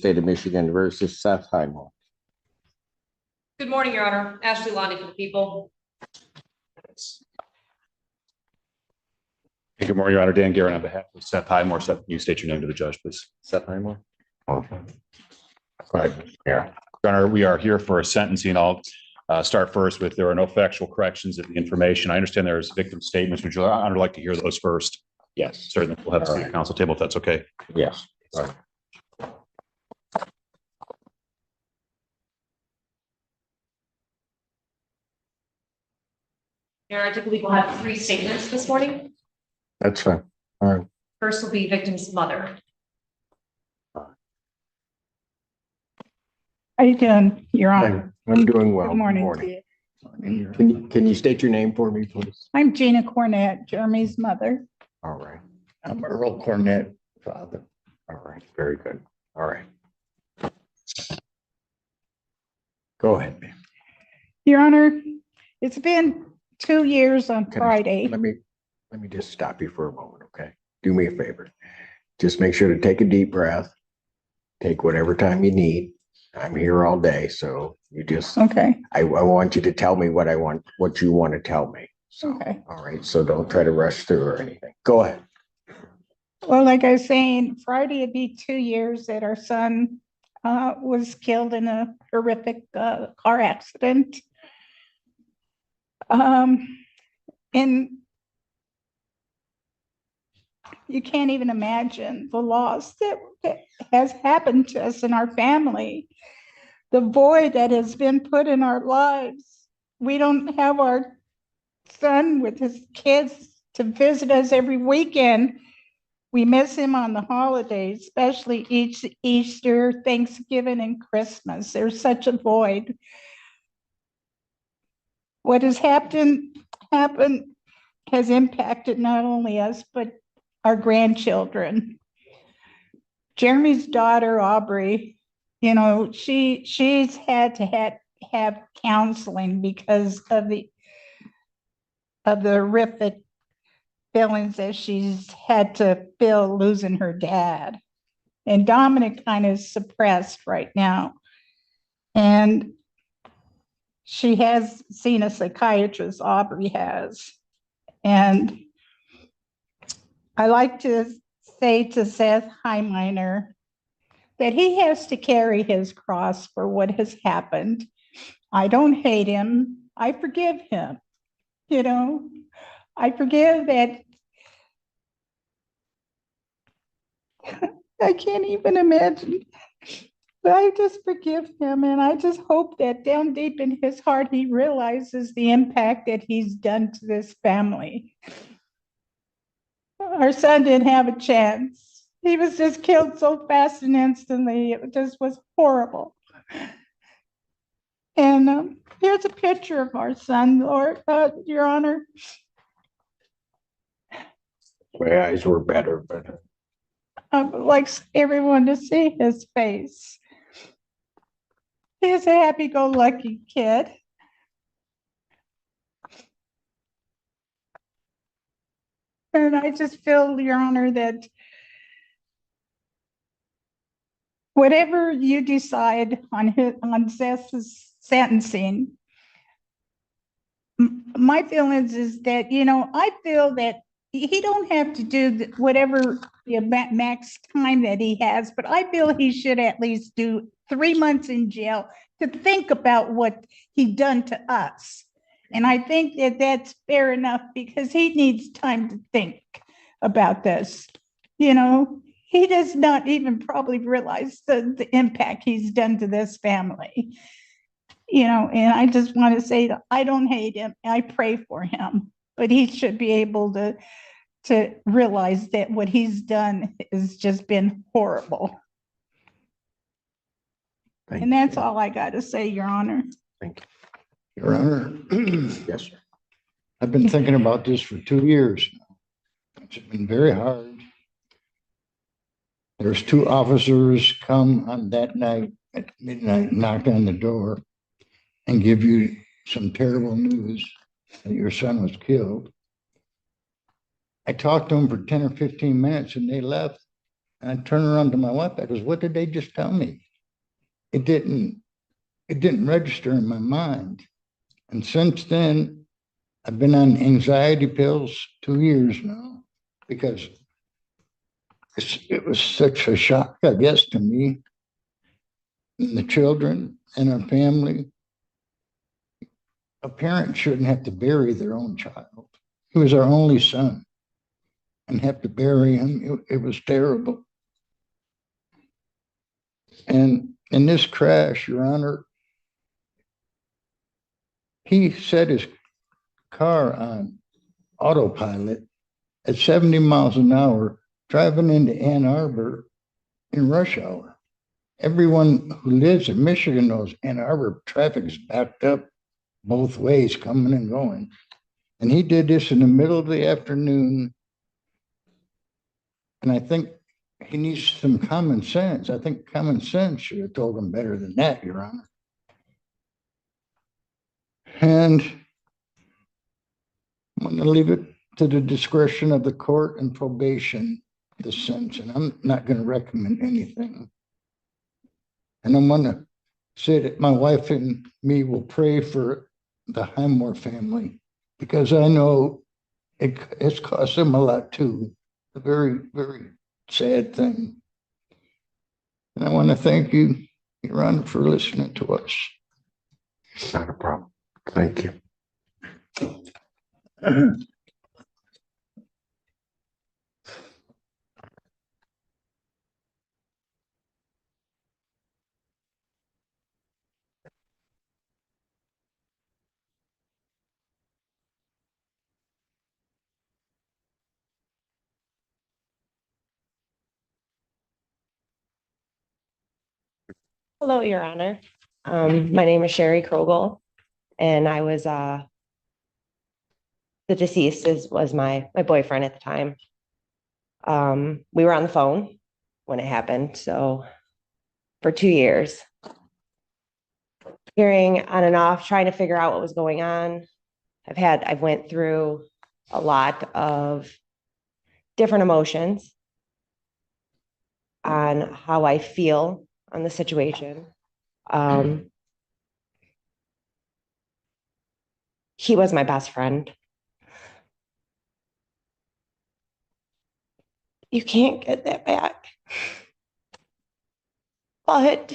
State of Michigan versus Seth Highmore. Good morning, Your Honor. Ashley Lonnie for the people. Good morning, Your Honor. Dan Guerin on behalf of Seth Highmore. Seth, can you state your name to the judge, please? Seth Highmore. Right. Yeah. Your Honor, we are here for a sentencing. I'll start first with there are no factual corrections of the information. I understand there's victim statements. Would you, Honor, like to hear those first? Yes. Certainly. We'll have a seat at the council table if that's okay. Yes. All right. Your Honor, I do believe we'll have 3 statements this morning. That's fine. All right. First will be victim's mother. How you doing, Your Honor? I'm doing well. Good morning to you. Can you state your name for me, please? I'm Gina Cornett, Jeremy's mother. All right. I'm Earl Cornett, father. All right. Very good. All right. Go ahead, ma'am. Your Honor, it's been 2 years on Can I- Friday. Let me just stop you for a moment, okay? Do me a favor. Just make sure to take a deep breath. Take whatever time you need. I'm here all day, so you just, Okay, I want you to tell me what you want to tell me. So, okay. all right, so don't try to rush through or anything. Go ahead. Well, like I was saying, Friday would be 2 years that our son was killed in a horrific car accident. And you can't even imagine the loss that has happened to us in our family. The void that has been put in our lives. We don't have our son with his kids to visit us every weekend. We miss him on the holidays, especially Easter, Thanksgiving, and Christmas. There's such a void. What has happened has impacted not only us, but our grandchildren. Jeremy's daughter, Aubrey, you know, she's had to have counseling because of the horrific feelings that she's had to feel losing her dad. And Dominic kind of suppressed right now. And she has seen a psychiatrist, Aubrey has. And I like to say to Seth Highmore that he has to carry his cross for what has happened. I don't hate him. I forgive him. You know, I forgive that. I can't even imagine. But I just forgive him, and I just hope that down deep in his heart, he realizes the impact that he's done to this family. Our son didn't have a chance. He was just killed so fast and instantly. It just was horrible. And here's a picture of our son, Lord, Your Honor. My eyes were better, but I would like everyone to see his face. He's a happy-go-lucky kid. And I just feel, Your Honor, that whatever you decide on Seth's sentencing, my feelings is that, you know, I feel that he don't have to do whatever the max time that he has, but I feel he should at least do 3 months in jail to think about what he done to us. And I think that that's fair enough because he needs time to think about this. You know, he does not even probably realize the impact he's done to this family. You know, and I just want to say that I don't hate him. I pray for him, but he should be able to realize that what he's done has just been horrible. And that's all I got to say, Your Honor. thank Your Honor, you. Yes, sir. I've been thinking about this for 2 years. It's been very hard. There's 2 officers come on that night at midnight, knock on the door and give you some terrible news that your son was killed. I talked to them for 10 or 15 minutes and they left. And I turned around to my wife. I goes, what did they just tell me? It didn't register in my mind. And since then, I've been on anxiety pills 2 years now because it was such a shock, I guess, to me and the children and our family. A parent shouldn't have to bury their own child. He was our only son, and have to bury him. It was terrible. And in this crash, Your Honor, he set his car on autopilot at 70 miles an hour, driving into Ann Arbor in rush hour. Everyone who lives in Michigan knows Ann Arbor traffic is backed up both ways, coming and going. And he did this in the middle of the afternoon. And I think he needs some common sense. I think common sense should have told him better than that, Your Honor. And I'm going to leave it to the discretion of the court and probation, the sentence. And I'm not going to recommend anything. And I'm going to say that my wife and me will pray for the Highmore family, because I know it's cost them a lot too. A very, very sad thing. And I want to thank you, Your Honor, for listening to us. Not a problem. Thank you. Hello, Your Honor. My name is Sherry Krogel, and I was the deceased was my boyfriend at the time. We were on the phone when it happened, so for 2 years, hearing on and off, trying to figure out what was going on. I've went through a lot of different emotions on how I feel on the situation. He was my best friend. You can't get that back. But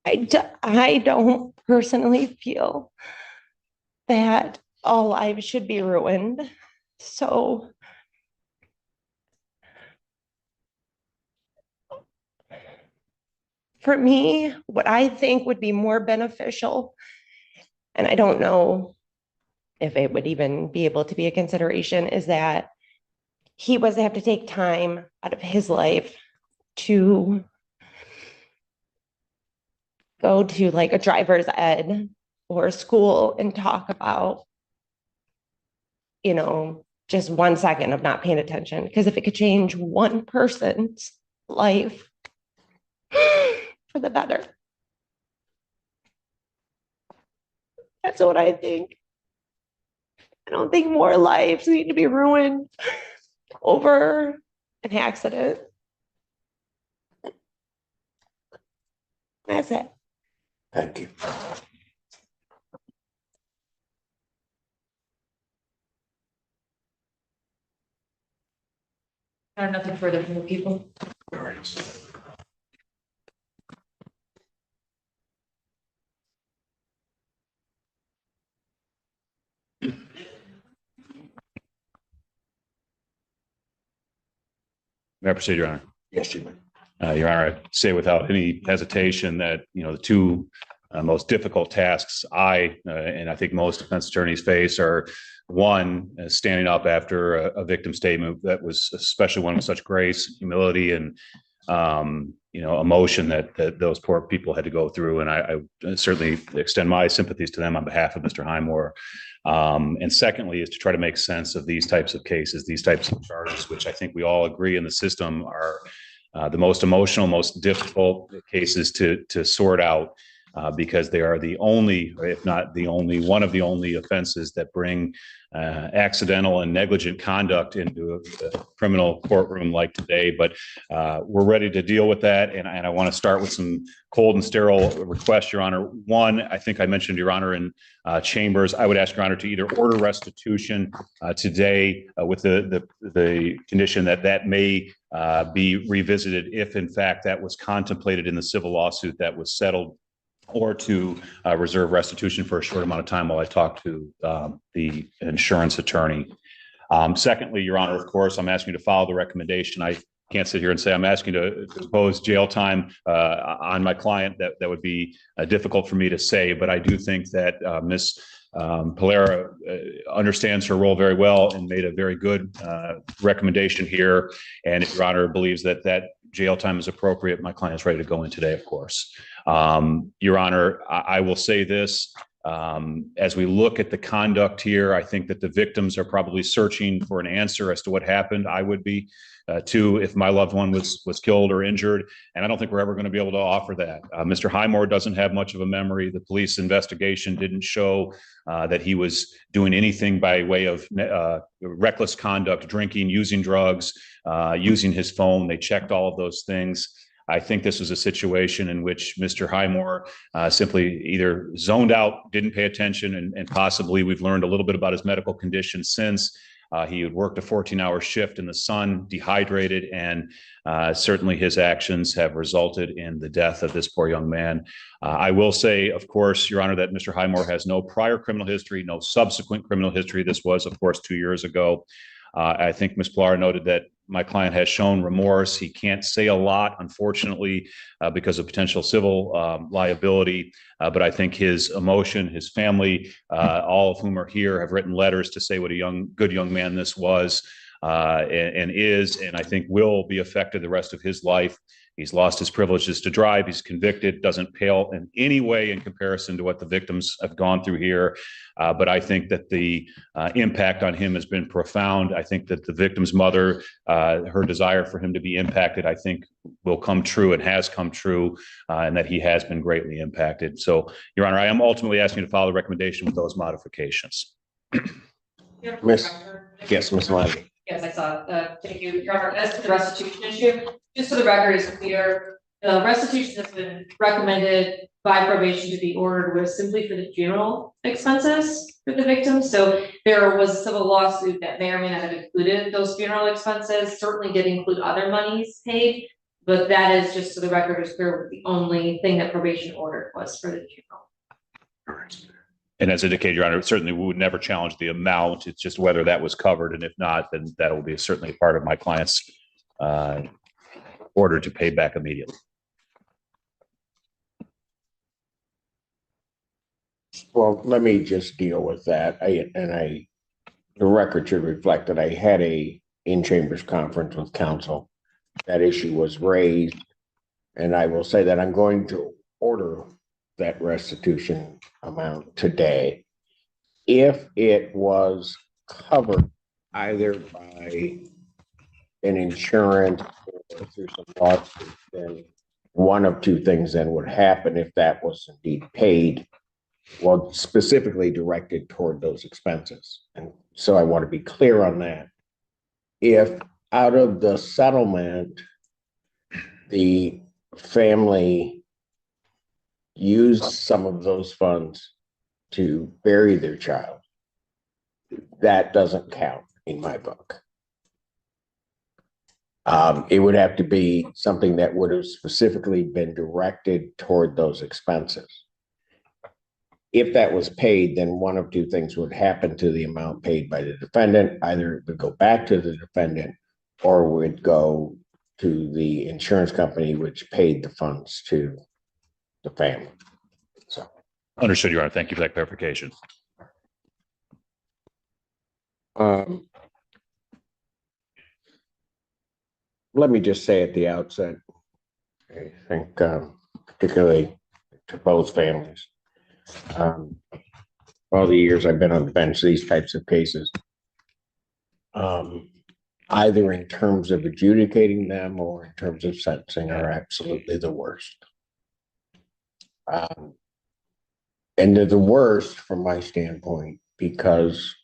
I don't personally feel that all lives should be ruined. So for me, what I think would be more beneficial, and I don't know if it would even be able to be a consideration, is that he was to have to take time out of his life to go to like a driver's ed or school and talk about, just 1 second of not paying attention. Because if it could change one person's life for the better, that's what I think. I don't think more lives need to be ruined over an accident. That's it. Thank you. I have nothing further from the people. All right. May I proceed, Your Honor? Yes, you may. Your Honor, I say without any hesitation that, the two most difficult tasks and I think most defense attorneys face are, one, standing up after a victim statement that was, especially one with such grace, humility, and emotion that those poor people had to go through. And I certainly extend my sympathies to them on behalf of Mr. Highmore. And secondly, is to try to make sense of these types of cases, these types of charges, which I think we all agree in the system are the most emotional, most difficult cases to sort out. because they are the only, or if not the only, one of the only offenses that bring accidental and negligent conduct into a criminal courtroom like today. But we're ready to deal with that. And I want to start with some cold and sterile requests, Your Honor. One, I think I mentioned, Your Honor, in chambers, I would ask Your Honor to either order restitution today with the condition that that may be revisited if in fact that was contemplated in the civil lawsuit that was settled, or to reserve restitution for a short amount of time while I talk to the insurance attorney. Secondly, Your Honor, of course, I'm asking you to follow the recommendation. I can't sit here and say I'm asking to impose jail time on my client. That would be difficult for me to say, but I do think that Ms. Palera understands her role very well and made a very good recommendation here. And if Your Honor believes that that jail time is appropriate, my client is ready to go in today, of course. Your Honor, I will say this. As we look at the conduct here, I think that the victims are probably searching for an answer as to what happened. I would be too, if my loved one was killed or injured. And I don't think we're ever going to be able to offer that. Mr. Highmore doesn't have much of a memory. The police investigation didn't show that he was doing anything by way of reckless conduct, drinking, using drugs, using his phone. They checked all of those things. I think this was a situation in which Mr. Highmore simply either zoned out, didn't pay attention, and possibly we've learned a little bit about his medical condition since. He had worked a 14-hour shift in the sun, dehydrated, and certainly his actions have resulted in the death of this poor young man. I will say, of course, Your Honor, that Mr. Highmore has no prior criminal history, no subsequent criminal history. This was, of course, 2 years ago. I think Ms. Pilar noted that my client has shown remorse. He can't say a lot, unfortunately, because of potential civil liability. But I think his emotion, his family, all of whom are here, have written letters to say what a good young man this was and is, and I think will be affected the rest of his life. He's lost his privileges to drive. He's convicted, doesn't pale in any way in comparison to what the victims have gone through here. But I think that the impact on him has been profound. I think that the victim's mother, her desire for him to be impacted, I think will come true and has come true, and that he has been greatly impacted. So, Your Honor, I am ultimately asking you to follow the recommendation with those modifications. Miss, yes, Ms. Lundy. Yes, I saw. Thank you, Your Honor. As to the restitution issue, just so the record is clear, the restitution that's been recommended by probation to be ordered was simply for the funeral expenses for the victim. So there was a civil lawsuit that may or may not have included those funeral expenses. Certainly did include other monies paid, but that is, just so the record is clear, the only thing that probation ordered was for the funeral. And as indicated, Your Honor, certainly we would never challenge the amount. It's just whether that was covered. And if not, then that will be certainly part of my client's order to pay back immediately. Well, let me just deal with that. The record should reflect that I had a in-chambers conference with counsel. That issue was raised, and I will say that I'm going to order that restitution amount today. If it was covered either by an insurance or through some lawsuit, then one of two things then would happen if that was indeed paid, well, specifically directed toward those expenses. And so I want to be clear on that. If out of the settlement, the family used some of those funds to bury their child, that doesn't count in my book. It would have to be something that would have specifically been directed toward those expenses. If that was paid, then one of two things would happen to the amount paid by the defendant. Either it would go back to the defendant or would go to the insurance company, which paid the funds to the family. So, Understood, Your Honor. Thank you for that clarification. Let me just say at the outset, I think particularly to both families, all the years I've been on the bench, these types of cases, either in terms of adjudicating them or in terms of sentencing, are absolutely the worst. And they're the worst from my standpoint, because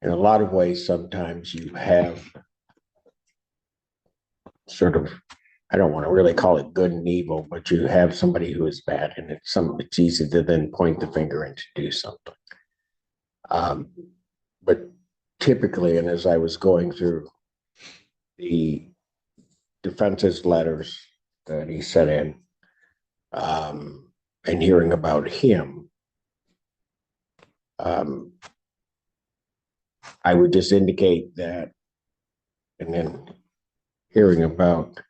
in a lot of ways, sometimes you have sort of, I don't want to really call it good and evil, but you have somebody who is bad, and it's easy to then point the finger and to do something. But typically, and as I was going through the defense's letters that he sent in, and hearing about him, I would just indicate that, and then hearing about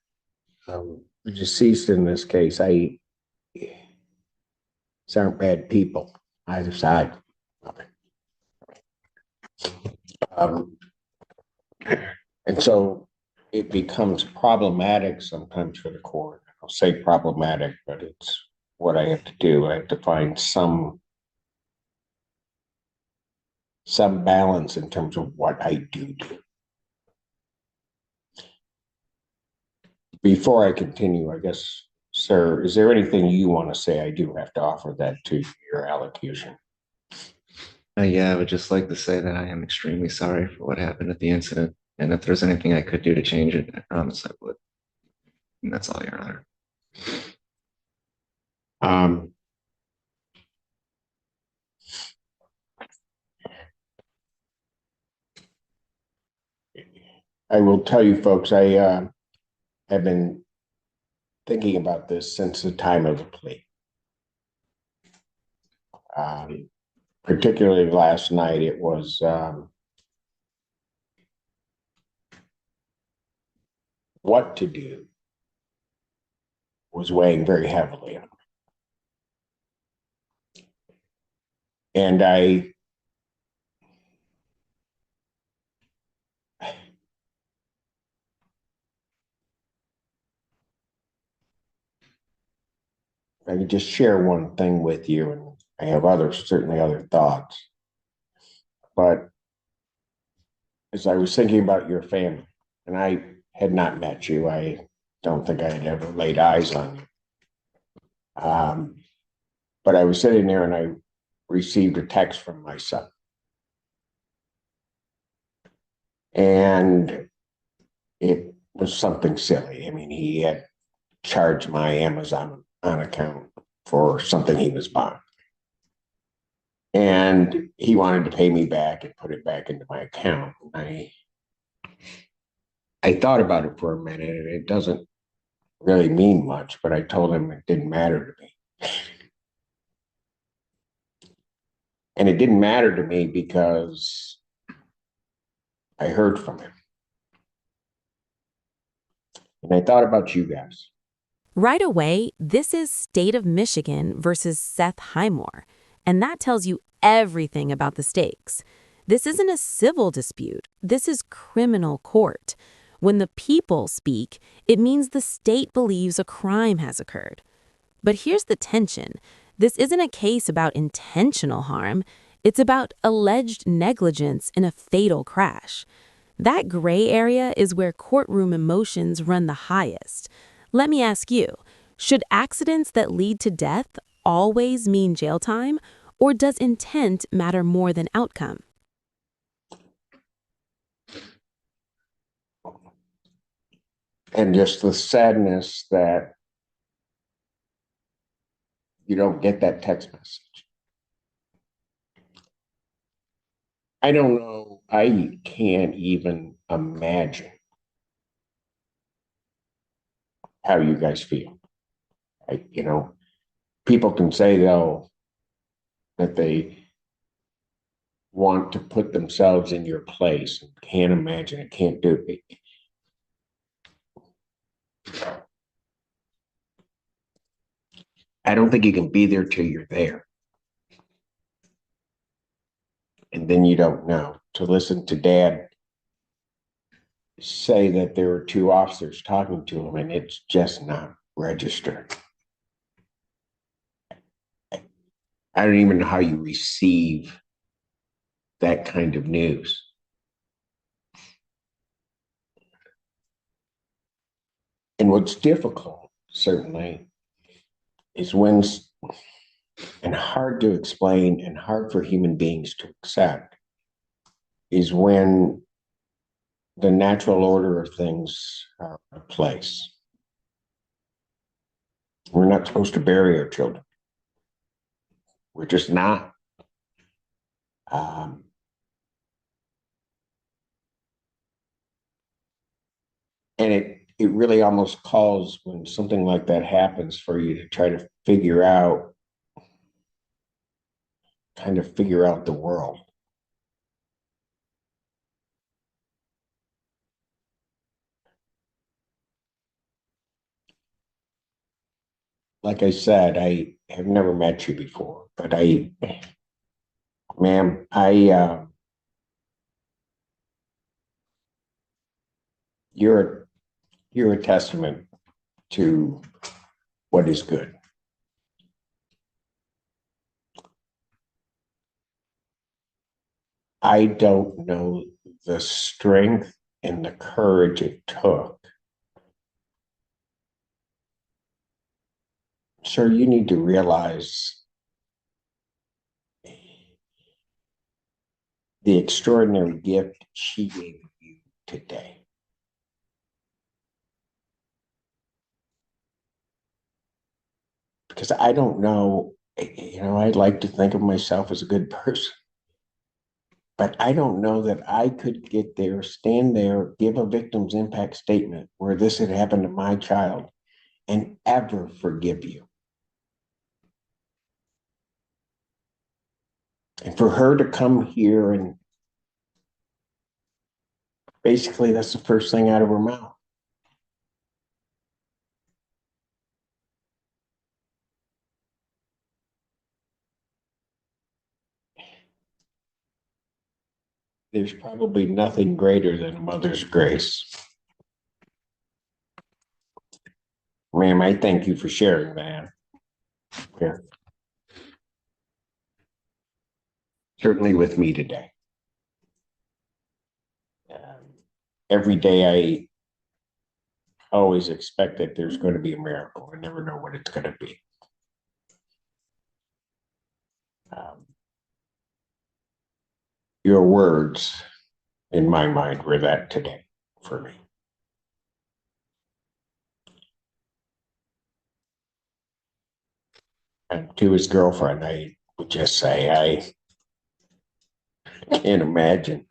the deceased in this case, these aren't bad people, either side of it. And so it becomes problematic sometimes for the court. I'll say problematic, but it's what I have to do. I have to find some balance in terms of what I do. Before I continue, I guess, sir, is there anything you want to say? I do have to offer that to your allocution. Yeah, I would just like to say that I am extremely sorry for what happened at the incident. And if there's anything I could do to change it, I promise I would. And that's all, Your Honor. I will tell you folks, I have been thinking about this since the time of the plea. Particularly last night, it was what to do was weighing very heavily on me. And I could just share one thing with you, and I have certainly other thoughts. But as I was thinking about your family, and I had not met you, I don't think I had ever laid eyes on you. But I was sitting there and I received a text from my son. And it was something silly. I mean, he had charged my Amazon account for something he was buying. And he wanted to pay me back and put it back into my account. I thought about it for a minute, and it doesn't really mean much, but I told him it didn't matter to me. And it didn't matter to me because I heard from him. And I thought about you guys. Right away, this is State of Michigan versus Seth Highmore, and that tells you everything about the stakes. This isn't a civil dispute. This is criminal court. When the people speak, it means the state believes a crime has occurred. But here's the tension. This isn't a case about intentional harm. It's about alleged negligence in a fatal crash. That gray area is where courtroom emotions run the highest. Let me ask you, should accidents that lead to death always mean jail time, or does intent matter more than outcome? And just the sadness that you don't get that text message. I don't know. I can't even imagine how you guys feel. People can say, though, that they want to put themselves in your place and can't imagine it, can't do it. I don't think you can be there till you're there. And then you don't know. To listen to Dad say that there were two officers talking to him and it's just not registered. I don't even know how you receive that kind of news. And what's difficult, certainly, is when and hard to explain and hard for human beings to accept is when the natural order of things are in place. We're not supposed to bury our children. We're just not. And it really almost calls when something like that happens for you to try to figure out, kind of figure out the world. Like I said, I have never met you before, but ma'am, you're a testament to what is good. I don't know the strength and the courage it took. Sir, you need to realize the extraordinary gift she gave you today. Because I don't know, I'd like to think of myself as a good person, but I don't know that I could get there, stand there, give a victim's impact statement where this had happened to my child and ever forgive you. And for her to come here and basically that's the first thing out of her mouth. There's probably nothing greater than a mother's grace. Ma'am, I thank you for sharing that. Yeah. Certainly with me today. Every day I always expect that there's going to be a miracle. I never know what it's going to be. Your words, in my mind, were that today for me. And to his girlfriend, I would just say, I can't imagine.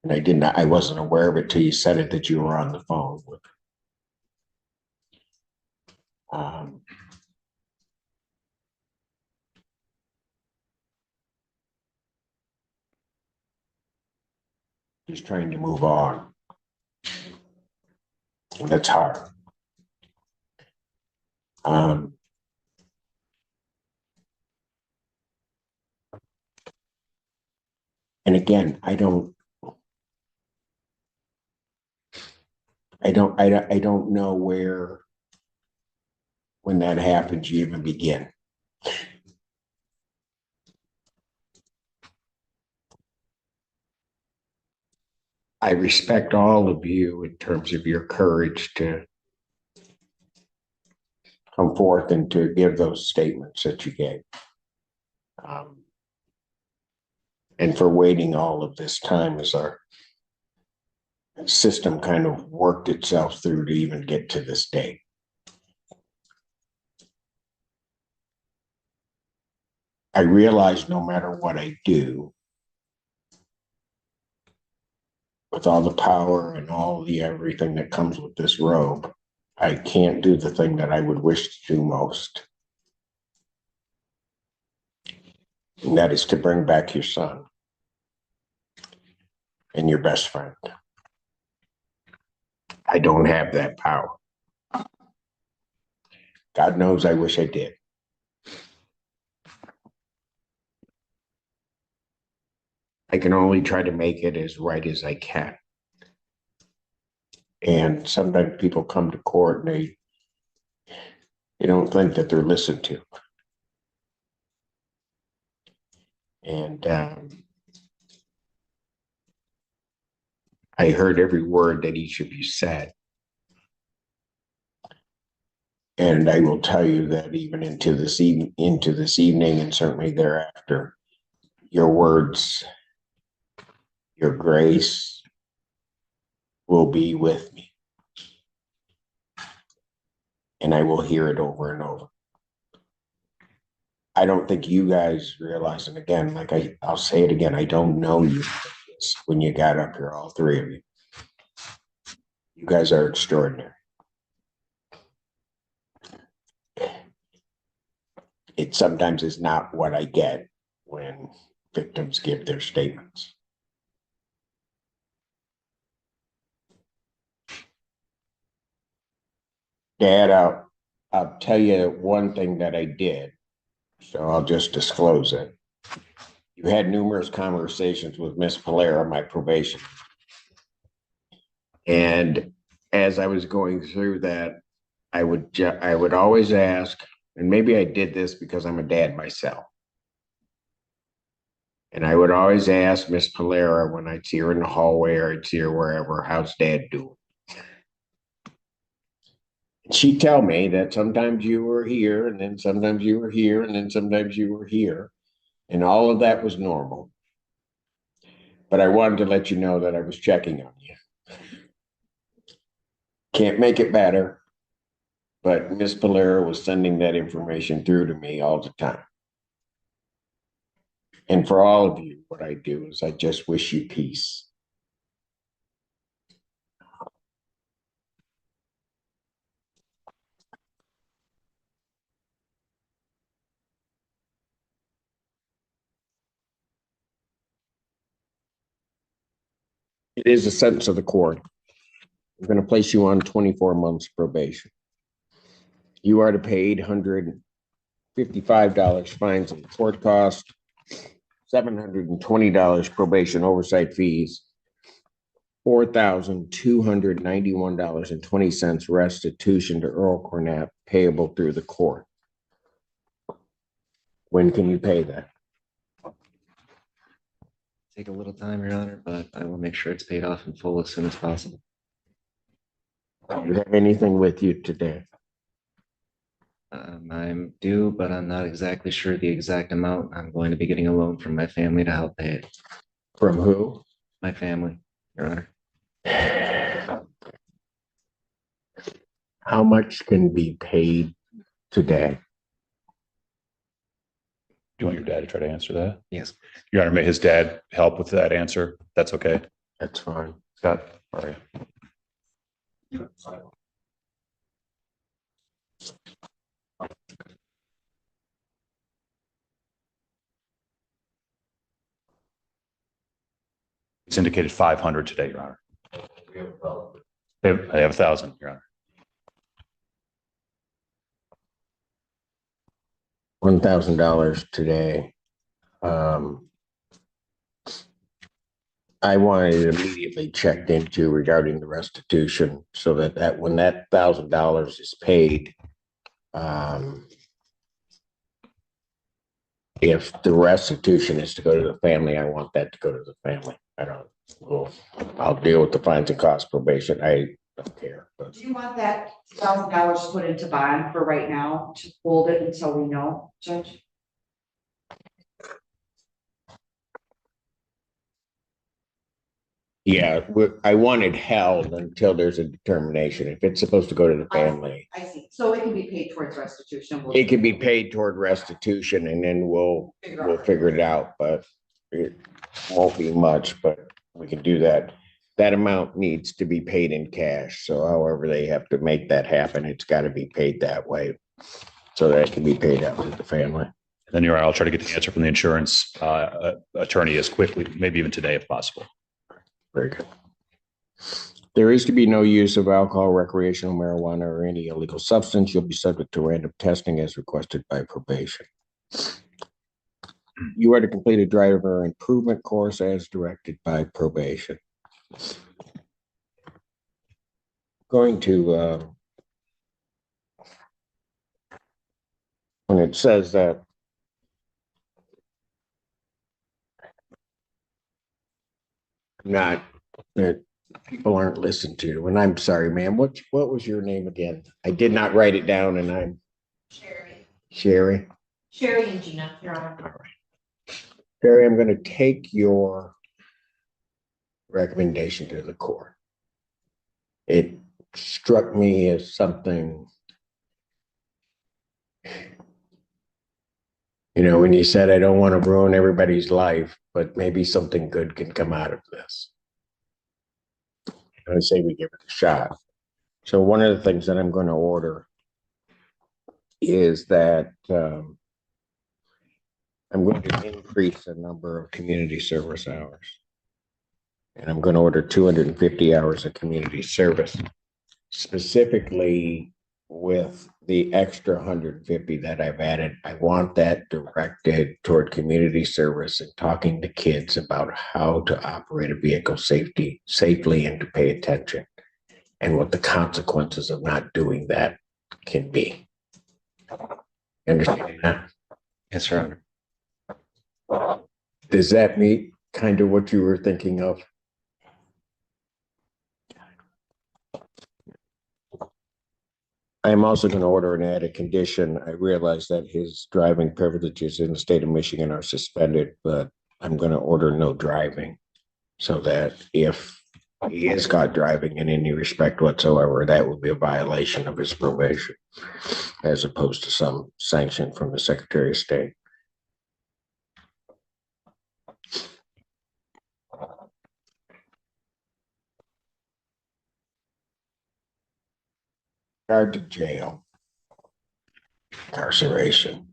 And I wasn't aware of it till you said it, that you were on the phone with her. Just trying to move on. And that's hard. And again, I don't know where, when that happens, you even begin. I respect all of you in terms of your courage to come forth and to give those statements that you gave. And for waiting all of this time as our system kind of worked itself through to even get to this day. I realize no matter what I do, with all the power and all the everything that comes with this robe, I can't do the thing that I would wish to do most. And that is to bring back your son and your best friend. I don't have that power. God knows I wish I did. I can only try to make it as right as I can. And sometimes people come to court and they don't think that they're listened to. And I heard every word that each of you said. And I will tell you that even into this evening and certainly thereafter, your words, your grace will be with me. And I will hear it over and over. I don't think you guys realize, and again, like I'll say it again, I don't know you when you got up here, all three of you. You guys are extraordinary. It sometimes is not what I get when victims give their statements. Dad, I'll tell you one thing that I did, so I'll just disclose it. You had numerous conversations with Miss Polera, my probation. And as I was going through that, I would always ask, and maybe I did this because I'm a dad myself. And I would always ask Miss Polera when I'd see her in the hallway or I'd see her wherever, how's Dad doing? And she'd tell me that sometimes you were here, and then sometimes you were here, and then sometimes you were here. And all of that was normal. But I wanted to let you know that I was checking on you. Can't make it better, but Miss Polera was sending that information through to me all the time. And for all of you, what I do is I just wish you peace. It is a sentence of the court. I'm going to place you on 24 months probation. You are to pay $855 fines and court costs, $720 probation oversight fees, $4,291.20 restitution to Earl Cornett payable through the court. When can you pay that? Take a little time, Your Honor, but I will make sure it's paid off in full as soon as possible. Do you have anything with you today? I'm due, but I'm not exactly sure the exact amount. I'm going to be getting a loan from my family to help pay it. From who? My family, Your Honor. How much can be paid today? Do you want your dad to try to answer that? Yes. Your Honor, may his dad help with that answer? That's okay. That's fine. Scott, all right. It's indicated 500 today, Your Honor. I have 1,000, Your Honor. $1,000 today. I wanted it immediately checked into regarding the restitution so that when that $1,000 is paid, if the restitution is to go to the family, I want that to go to the family. I'll deal with the fines and costs probation. I don't care. But Do you want that $1,000 put into bond for right now to hold it until we know, Judge? yeah, I want it held until there's a determination. If it's supposed to go to the family, I see. So it can be paid towards restitution. it can be paid toward restitution and then we'll figure it out, but it won't be much, but we can do that. That amount needs to be paid in cash. So however they have to make that happen, it's got to be paid that way so that it can be paid out to the family. Then, Your Honor, I'll try to get the answer from the insurance attorney as quickly, maybe even today if possible. Very good. There is to be no use of alcohol, recreational marijuana, or any illegal substance. You'll be subject to random testing as requested by probation. You are to complete a driver improvement course as directed by probation. Going to, when it says that not that People aren't listened to, and I'm sorry, ma'am. What was your name again? I did not write it down, and I'm Sherry. Sherry. Sherry and Gina, Your Honor. All right. Sherry, I'm going to take your recommendation to the court. It struck me as something, when you said, I don't want to ruin everybody's life, but maybe something good can come out of this. I say we give it a shot. So one of the things that I'm going to order is that I'm going to increase the number of community service hours. And I'm going to order 250 hours of community service, specifically with the extra 150 that I've added. I want that directed toward community service and talking to kids about how to operate a vehicle safely and to pay attention and what the consequences of not doing that can be. You understand that? Yes, Your Honor. Does that meet kind of what you were thinking of? I am also going to order and add a condition. I realize that his driving privileges in the state of Michigan are suspended, but I'm going to order no driving so that if he is caught driving in any respect whatsoever, that would be a violation of his probation as opposed to some sanction from the Secretary of State. Regard to jail, incarceration.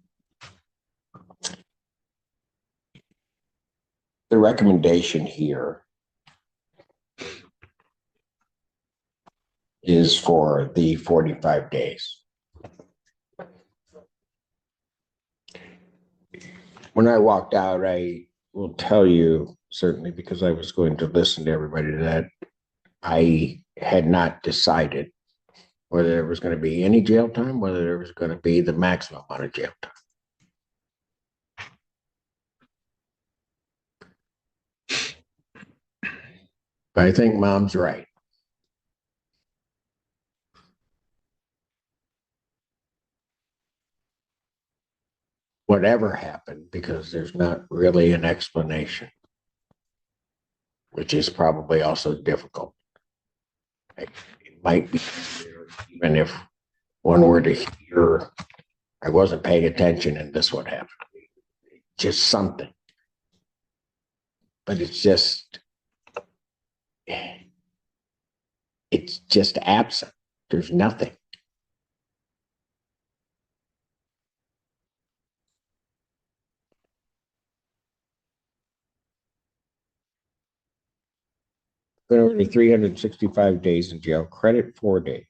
The recommendation here is for the 45 days. When I walked out, I will tell you, certainly because I was going to listen to everybody, that I had not decided whether there was going to be any jail time, whether there was going to be the maximum amount of jail time. But I think Mom's right. Whatever happened, because there's not really an explanation, which is probably also difficult. It might be easier even if one were to hear, I wasn't paying attention and this would happen. Just something. But it's just absent. There's nothing. Over 365 days in jail, credit 4 days.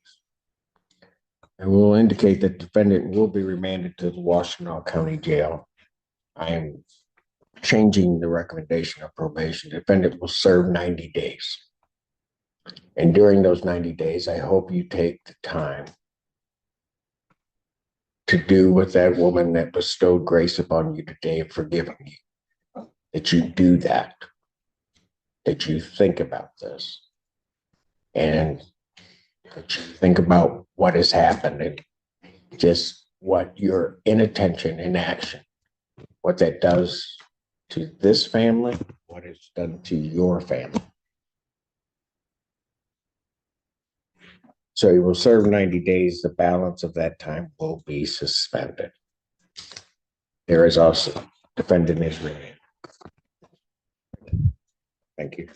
And will indicate that defendant will be remanded to the Washtenaw County Jail. I am changing the recommendation of probation. Defendant will serve 90 days. And during those 90 days, I hope you take the time to do with that woman that bestowed grace upon you today of forgiving you. That you do that. That you think about this. And that you think about what has happened and just what your inattention and action, what that does to this family, what it's done to your family. So he will serve 90 days. The balance of that time will be suspended. There is also defendant is remanded. Thank you.